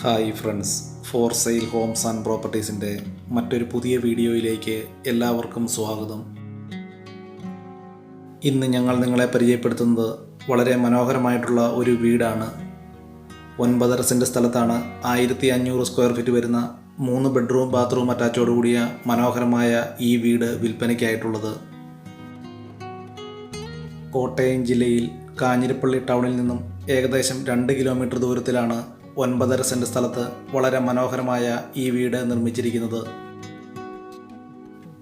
Hi friends, for sale homes and പ്രോപ്പർട്ടീസിൻ്റെ മറ്റൊരു പുതിയ വീഡിയോയിലേക്ക് എല്ലാവർക്കും സ്വാഗതം. ഇന്ന് ഞങ്ങൾ നിങ്ങളെ പരിചയപ്പെടുത്തുന്നത് വളരെ മനോഹരമായിട്ടുള്ള ഒരു വീടാണ്. 9.5 സെൻറ്റ് സ്ഥലത്താണ് 1500 സ്ക്വയർ ഫീറ്റ് വരുന്ന 3 ബെഡ്റൂം ബാത്റൂം അറ്റാച്ചോട് കൂടിയ മനോഹരമായ ഈ വീട് വിൽപ്പനയ്ക്കായിട്ടുള്ളത്. കോട്ടയം ജില്ലയിൽ കാഞ്ഞിരപ്പള്ളി ടൗണിൽ നിന്നും ഏകദേശം 2 കിലോമീറ്റർ ദൂരത്തിലാണ് 9.5 സെൻറ്റ് സ്ഥലത്ത് വളരെ മനോഹരമായ ഈ വീട് നിർമ്മിച്ചിരിക്കുന്നത്.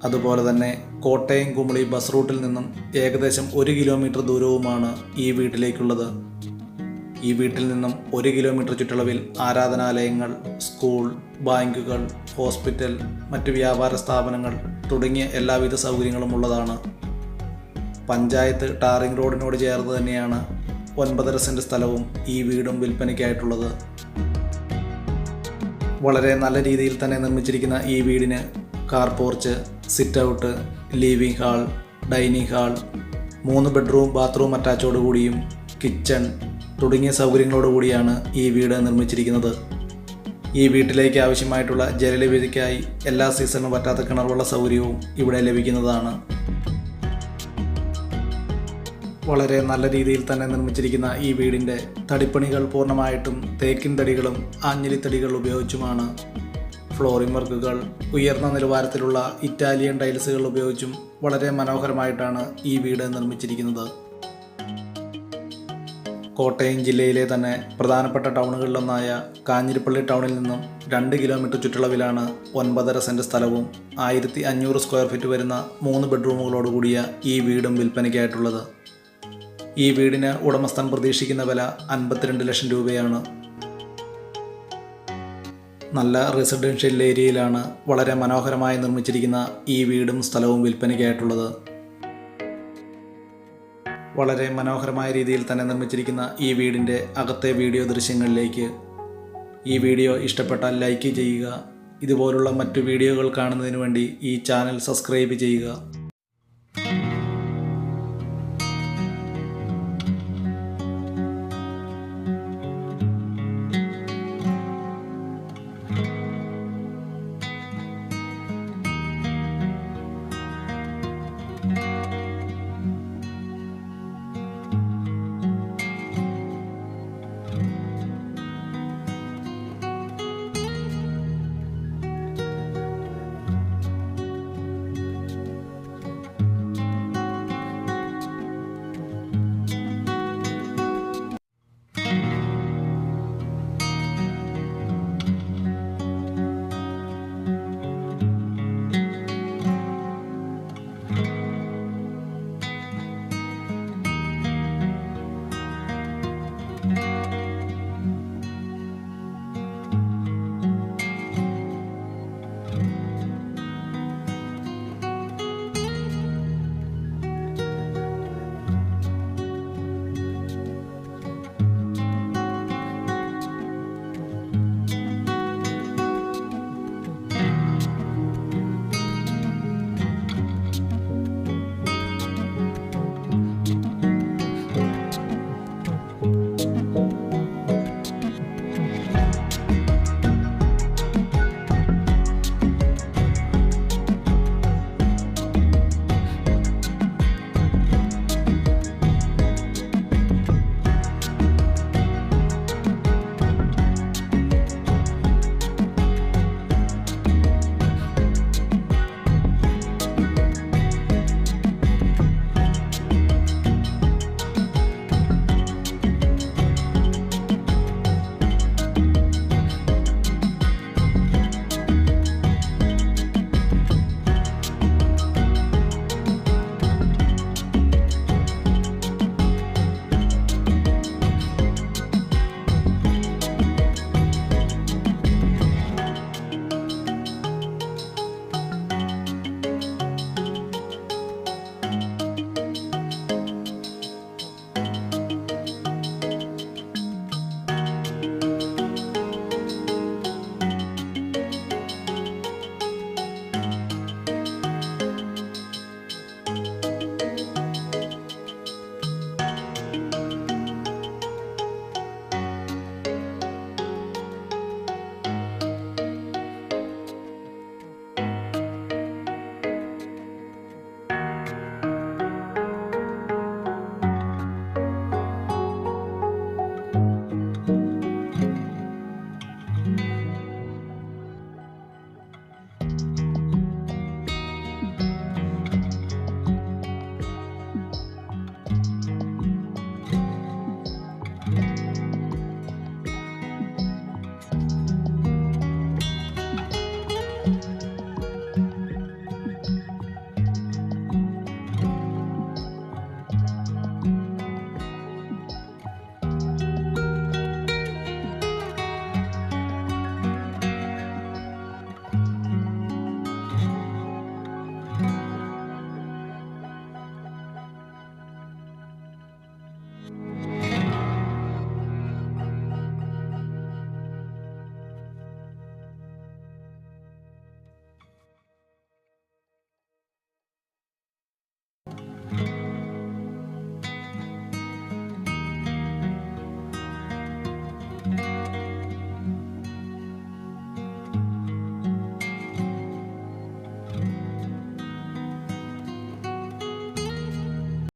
അതുപോലെ തന്നെ കോട്ടയം കുമളി ബസ് റൂട്ടിൽ നിന്നും ഏകദേശം 1 കിലോമീറ്റർ ദൂരവുമാണ് ഈ വീട്ടിലേക്കുള്ളത്. ഈ വീട്ടിൽ നിന്നും 1 കിലോമീറ്റർ ചുറ്റളവിൽ ആരാധനാലയങ്ങൾ, സ്കൂൾ, ബാങ്കുകൾ, ഹോസ്പിറ്റൽ, മറ്റ് വ്യാപാര സ്ഥാപനങ്ങൾ തുടങ്ങിയ എല്ലാവിധ സൗകര്യങ്ങളും ഉള്ളതാണ്. പഞ്ചായത്ത് ടാറിംഗ് റോഡിനോട് ചേർന്ന് തന്നെയാണ് 9.5 സെൻറ്റ് സ്ഥലവും ഈ വീടും വിൽപ്പനയ്ക്കായിട്ടുള്ളത്. വളരെ നല്ല രീതിയിൽ തന്നെ നിർമ്മിച്ചിരിക്കുന്ന ഈ വീടിന് car porch, sit out, living hall, dining hall, 3 bedroom bathroom അറ്റാച്ചോട് കൂടിയും കിച്ചൺ തുടങ്ങിയ സൗകര്യങ്ങളോട് കൂടിയാണ് ഈ വീട് നിർമ്മിച്ചിരിക്കുന്നത്. ഈ വീട്ടിലേക്ക് ആവശ്യമായിട്ടുള്ള ജലലഭ്യതയ്ക്കായി എല്ലാ സീസണിലും പറ്റാത്ത കിണറുള്ള സൗകര്യവും ഇവിടെ ലഭിക്കുന്നതാണ്. വളരെ നല്ല രീതിയിൽ തന്നെ നിർമ്മിച്ചിരിക്കുന്ന ഈ വീടിൻ്റെ തടിപ്പണികൾ പൂർണ്ണമായിട്ടും തേക്കിൻ തടികളും ആഞ്ഞിലി തടികൾ ഉപയോഗിച്ചുമാണ്. ഫ്ലോറിംഗ് വർക്കുകൾ ഉയർന്ന നിലവാരത്തിലുള്ള ഇറ്റാലിയൻ ടൈൽസുകൾ ഉപയോഗിച്ചും വളരെ മനോഹരമായിട്ടാണ് ഈ വീട് നിർമ്മിച്ചിരിക്കുന്നത്. കോട്ടയം ജില്ലയിലെ തന്നെ പ്രധാനപ്പെട്ട ടൗണുകളിലൊന്നായ കാഞ്ഞിരപ്പള്ളി ടൗണിൽ നിന്നും 2 കിലോമീറ്റർ ചുറ്റളവിലാണ് 9.5 സെൻറ്റ് സ്ഥലവും 1500 സ്ക്വയർ ഫീറ്റ് വരുന്ന 3 ബെഡ്റൂമുകളോട് കൂടിയ ഈ വീടും വിൽപ്പനയ്ക്കായിട്ടുള്ളത്. ഈ വീടിന് ഉടമസ്ഥൻ പ്രതീക്ഷിക്കുന്ന വില 52 ലക്ഷം രൂപയാണ്. നല്ല റെസിഡൻഷ്യൽ ഏരിയയിലാണ് വളരെ മനോഹരമായി നിർമ്മിച്ചിരിക്കുന്ന ഈ വീടും സ്ഥലവും വിൽപ്പനയ്ക്കായിട്ടുള്ളത്. വളരെ മനോഹരമായ രീതിയിൽ തന്നെ നിർമ്മിച്ചിരിക്കുന്ന ഈ വീടിൻ്റെ അകത്തെ വീഡിയോ ദൃശ്യങ്ങളിലേക്ക്. ഈ വീഡിയോ ഇഷ്ടപ്പെട്ടാൽ ലൈക്ക് ചെയ്യുക. ഇതുപോലുള്ള മറ്റു വീഡിയോകൾ കാണുന്നതിന് വേണ്ടി ഈ ചാനൽ സബ്സ്ക്രൈബ് ചെയ്യുക.